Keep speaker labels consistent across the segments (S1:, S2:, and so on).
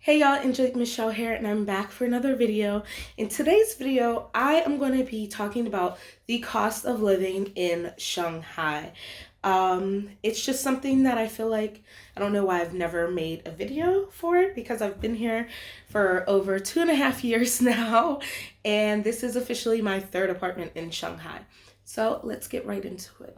S1: Hey y'all, Angelique Michelle here, and I'm back for another video. In today's video, I am going to be talking about the cost of living in Shanghai. It's just something that I feel like, I don't know why I've never made a video for it, because I've been here for over 2.5 years now, and this is officially my third apartment in Shanghai. So let's get right into it.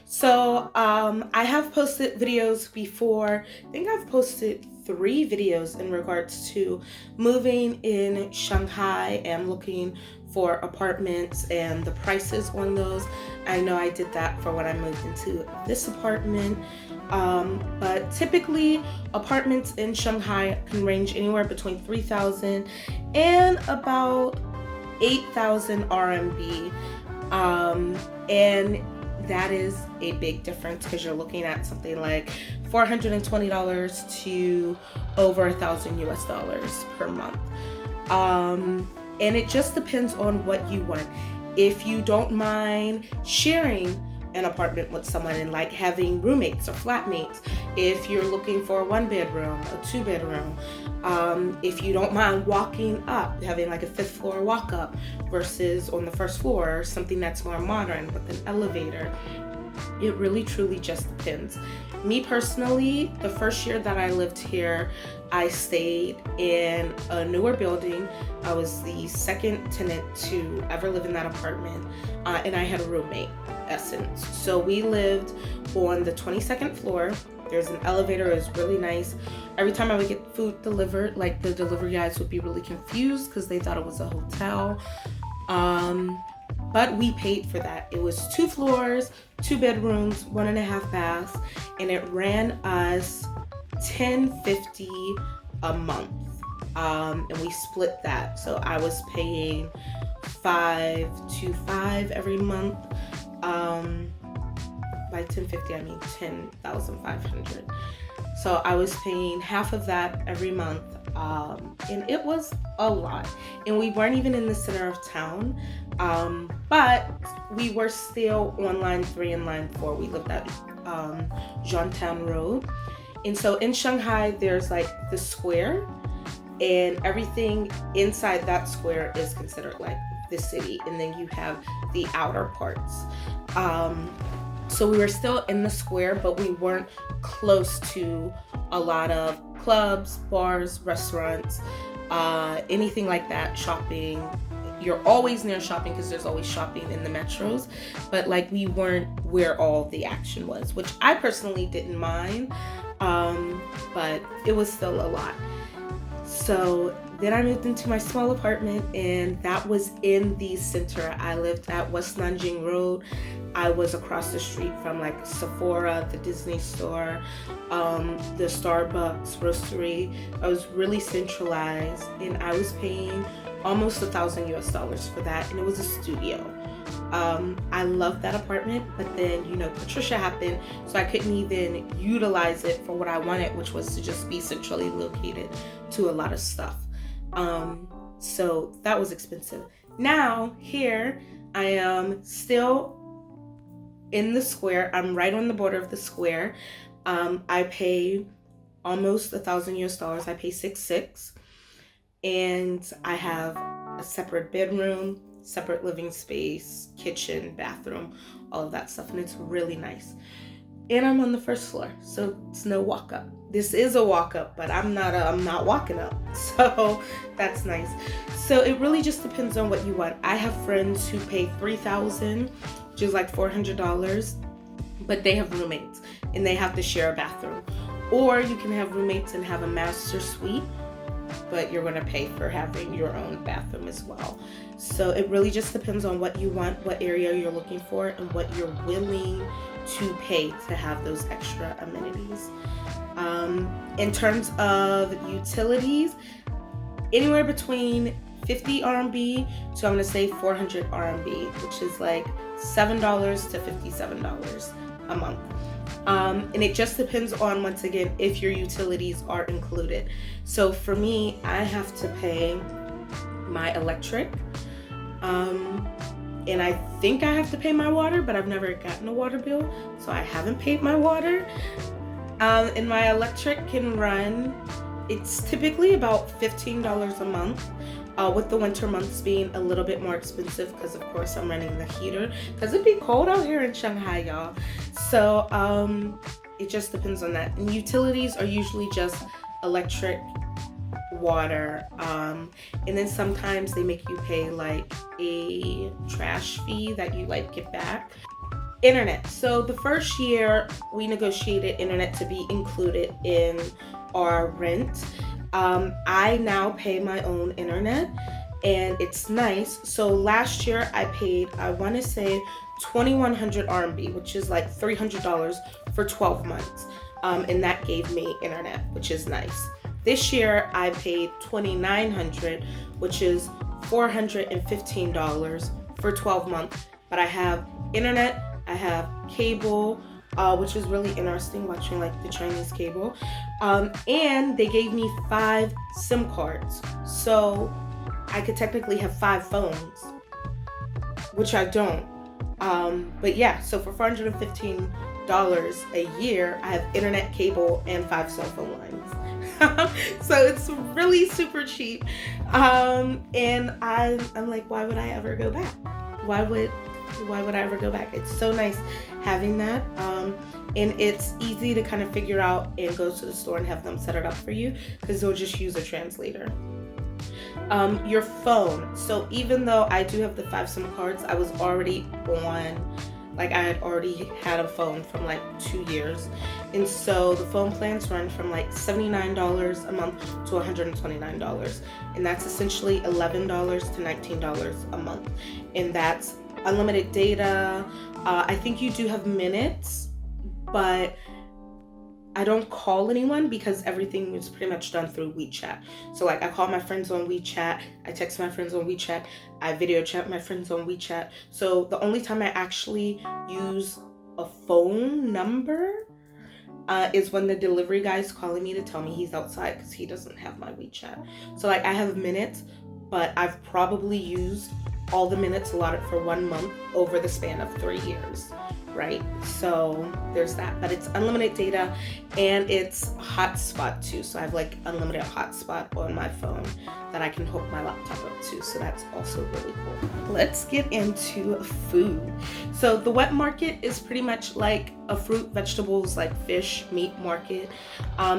S1: So I have posted videos before. I think I've posted 3 videos in regards to moving in Shanghai and looking for apartments and the prices on those. I know I did that for when I moved into this apartment. But typically apartments in Shanghai can range anywhere between 3,000 and about 8,000 RMB. And that is a big difference because you're looking at something like $420 to over $1,000 per month. And it just depends on what you want. If you don't mind sharing an apartment with someone and like having roommates or flatmates, if you're looking for a 1-bedroom, a 2-bedroom, if you don't mind walking up, having like a 5th floor walk up versus on the 1st floor, something that's more modern with an elevator. It really truly just depends. Me personally, the first year that I lived here, I stayed in a newer building. I was the second tenant to ever live in that apartment, and I had a roommate, essence. So we lived on the 22nd floor. There's an elevator. It was really nice. Every time I would get food delivered, like the delivery guys would be really confused because they thought it was a hotel. But we paid for that. It was 2 floors, 2 bedrooms, 1.5 baths, and it ran us $10.50 a month. And we split that. So I was paying $5,250 every month. By $10.50 I mean $10,500. So I was paying half of that every month, and it was a lot. And we weren't even in the center of town, but we were still on line 3 and line 4. We lived at Zhongtan Road. And so in Shanghai, there's like the square, and everything inside that square is considered like the city. And then you have the outer parts. So we were still in the square, but we weren't close to a lot of clubs, bars, restaurants, anything like that, shopping. You're always near shopping because there's always shopping in the metros, but like we weren't where all the action was, which I personally didn't mind, but it was still a lot. So then I moved into my small apartment, and that was in the center. I lived at West Nanjing Road. I was across the street from like Sephora, the Disney store, the Starbucks, grocery. I was really centralized, and I was paying almost $1,000 for that, and it was a studio. I loved that apartment, but then, Patricia happened, so I couldn't even utilize it for what I wanted, which was to just be centrally located to a lot of stuff. So that was expensive. Now, here, I am still in the square. I'm right on the border of the square. I pay almost $1,000. I pay $6,600, and I have a separate bedroom, separate living space, kitchen, bathroom, all of that stuff, and it's really nice. And I'm on the 1st floor, so it's no walk up. This is a walk up, but I'm not walking up, so that's nice. So it really just depends on what you want. I have friends who pay $3,000, which is like $400, but they have roommates and they have to share a bathroom. Or you can have roommates and have a master suite, but you're going to pay for having your own bathroom as well. So it really just depends on what you want, what area you're looking for, and what you're willing to pay to have those extra amenities. In terms of utilities, anywhere between 50 RMB to, I'm going to say 400 RMB, which is like $7 to $57 a month. And it just depends on, once again, if your utilities are included. So for me, I have to pay my electric, and I think I have to pay my water, but I've never gotten a water bill, so I haven't paid my water. And my electric can run, it's typically about $15 a month, with the winter months being a little bit more expensive because, of course, I'm running the heater because it'd be cold out here in Shanghai, y'all. So it just depends on that. And utilities are usually just electric, water, and then sometimes they make you pay like a trash fee that you like get back. Internet. So the first year we negotiated internet to be included in our rent. I now pay my own internet, and it's nice. So last year I paid, I want to say 2100 RMB, which is like $300 for 12 months. And that gave me internet, which is nice. This year I paid 2900, which is $415 for 12 months. But I have internet, I have cable, which is really interesting watching like the Chinese cable. And they gave me 5 SIM cards. So I could technically have 5 phones, which I don't. But yeah, so for $415 a year, I have internet, cable, and 5 cell phone lines. So it's really super cheap. And I'm like, why would I ever go back? Why would I ever go back? It's so nice having that. And it's easy to kind of figure out and go to the store and have them set it up for you because they'll just use a translator. Your phone. So even though I do have the 5 SIM cards, I was already on, like I had already had a phone from like 2 years. And so the phone plans run from like $79 a month to $129. And that's essentially $11 to $19 a month. And that's unlimited data. I think you do have minutes, but I don't call anyone because everything is pretty much done through WeChat. So like I call my friends on WeChat, I text my friends on WeChat, I video chat my friends on WeChat. So the only time I actually use a phone number is when the delivery guy is calling me to tell me he's outside because he doesn't have my WeChat. So like I have minutes, but I've probably used all the minutes allotted for 1 month over the span of 3 years, right? So there's that, but it's unlimited data and it's hotspot too. So I have like unlimited hotspot on my phone that I can hook my laptop up to. So that's also really cool. Let's get into food. So the wet market is pretty much like a fruit, vegetables, like fish, meat market.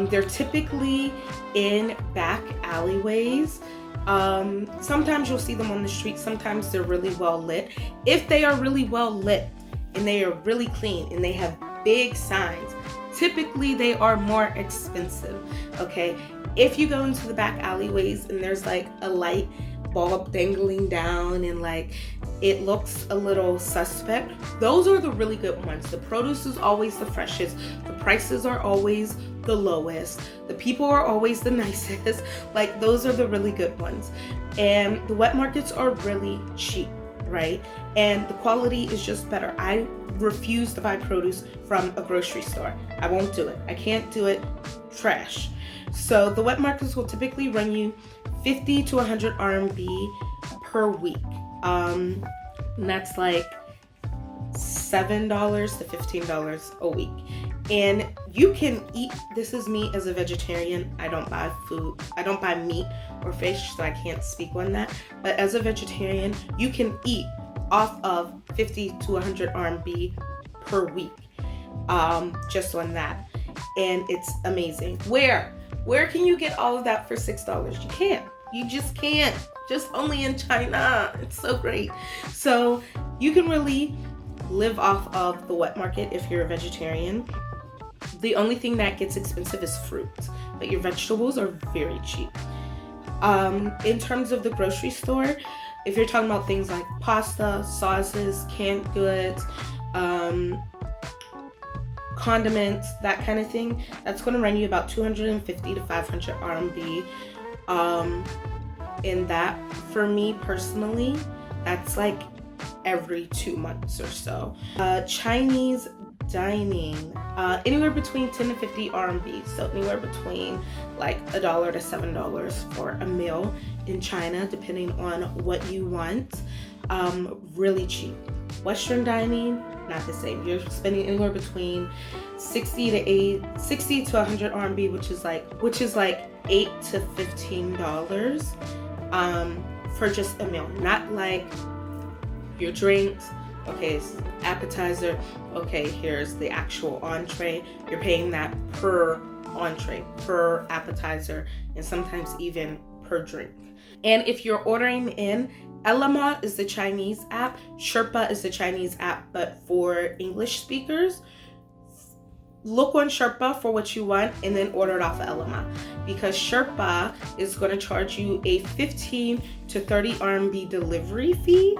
S1: They're typically in back alleyways. Sometimes you'll see them on the street. Sometimes they're really well lit. If they are really well lit and they are really clean and they have big signs, typically they are more expensive. Okay, if you go into the back alleyways and there's like a light bulb dangling down and like it looks a little suspect, those are the really good ones. The produce is always the freshest, the prices are always the lowest, the people are always the nicest. Like those are the really good ones. And the wet markets are really cheap, right? And the quality is just better. I refuse to buy produce from a grocery store. I won't do it. I can't do it. Trash. So the wet markets will typically run you 50 to 100 RMB per week. And that's like $7 to $15 a week. And you can eat, this is me as a vegetarian. I don't buy food. I don't buy meat or fish, so I can't speak on that. But as a vegetarian, you can eat off of 50 to 100 RMB per week, just on that. And it's amazing. Where can you get all of that for $6? You can't. You just can't. Just only in China. It's so great. So you can really live off of the wet market if you're a vegetarian. The only thing that gets expensive is fruit, but your vegetables are very cheap. In terms of the grocery store, if you're talking about things like pasta, sauces, canned goods, condiments, that kind of thing, that's going to run you about 250 to 500 RMB. And that, for me personally, that's like every 2 months or so. Chinese dining, anywhere between 10 to 50 RMB. So anywhere between like $1 to $7 for a meal in China, depending on what you want. Really cheap. Western dining, not the same. You're spending anywhere between 60 to 100 RMB, which is like $8 to $15 for just a meal. Not like your drinks. Okay, it's appetizer. Okay, here's the actual entree. You're paying that per entree, per appetizer, and sometimes even per drink. And if you're ordering in, Ele.me is the Chinese app. Sherpa is the Chinese app, but for English speakers, look on Sherpa for what you want and then order it off of Ele.me, because Sherpa is going to charge you a 15 to 30 RMB delivery fee,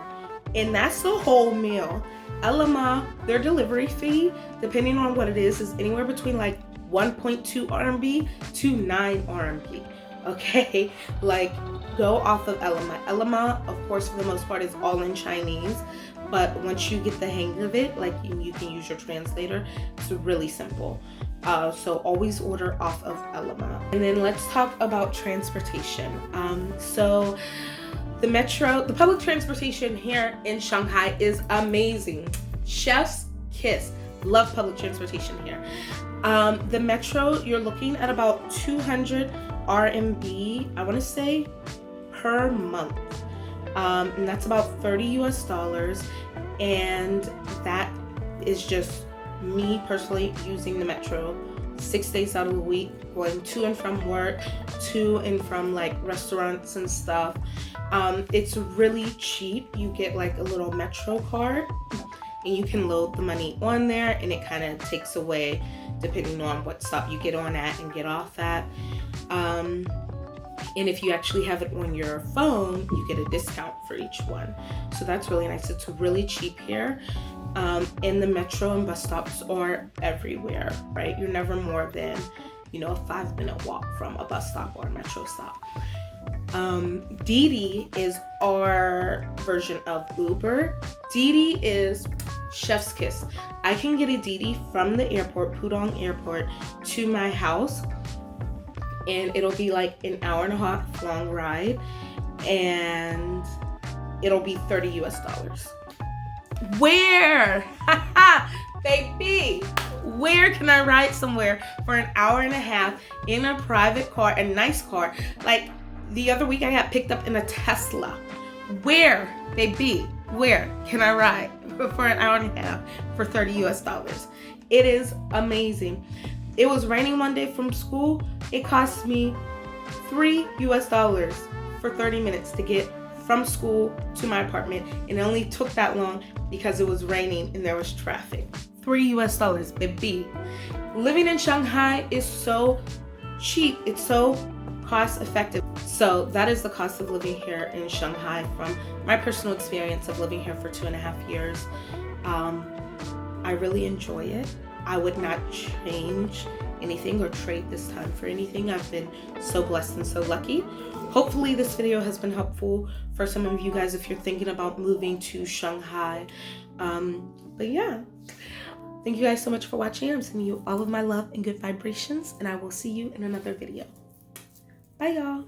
S1: and that's the whole meal. Ele.me, their delivery fee, depending on what it is anywhere between like 1.2 RMB to 9 RMB. Okay, like go off of Ele.me. Ele.me, of course, for the most part, is all in Chinese, but once you get the hang of it, like you can use your translator. It's really simple. So always order off of Ele.me. And then let's talk about transportation. So the public transportation here in Shanghai is amazing. Chef's kiss. Love public transportation here. The metro, you're looking at about 200 RMB, I want to say, per month. And that's about $30 US. And that is just me personally using the metro 6 days out of the week, going to and from work, to and from like restaurants and stuff. It's really cheap. You get like a little metro card and you can load the money on there, and it kind of takes away depending on what stop you get on at and get off at. And if you actually have it on your phone, you get a discount for each one. So that's really nice. It's really cheap here. And the metro and bus stops are everywhere, right? You're never more than, a 5-minute walk from a bus stop or a metro stop. Didi is our version of Uber. Didi is chef's kiss. I can get a Didi from the airport, Pudong Airport, to my house, and it'll be like an hour and a half long ride, and it'll be $30 US. Where? Baby, where can I ride somewhere for an hour and a half in a private car, a nice car? Like the other week I got picked up in a Tesla. Where, baby, where can I ride for an hour and a half for $30 US? It is amazing. It was raining one day from school. It cost me $3 US for 30 minutes to get from school to my apartment, and it only took that long because it was raining and there was traffic. $3 US, baby. Living in Shanghai is so cheap. It's so cost effective. So that is the cost of living here in Shanghai from my personal experience of living here for 2.5 years. I really enjoy it. I would not change anything or trade this time for anything. I've been so blessed and so lucky. Hopefully this video has been helpful for some of you guys if you're thinking about moving to Shanghai. But yeah, thank you guys so much for watching. I'm sending you all of my love and good vibrations, and I will see you in another video. Bye, y'all.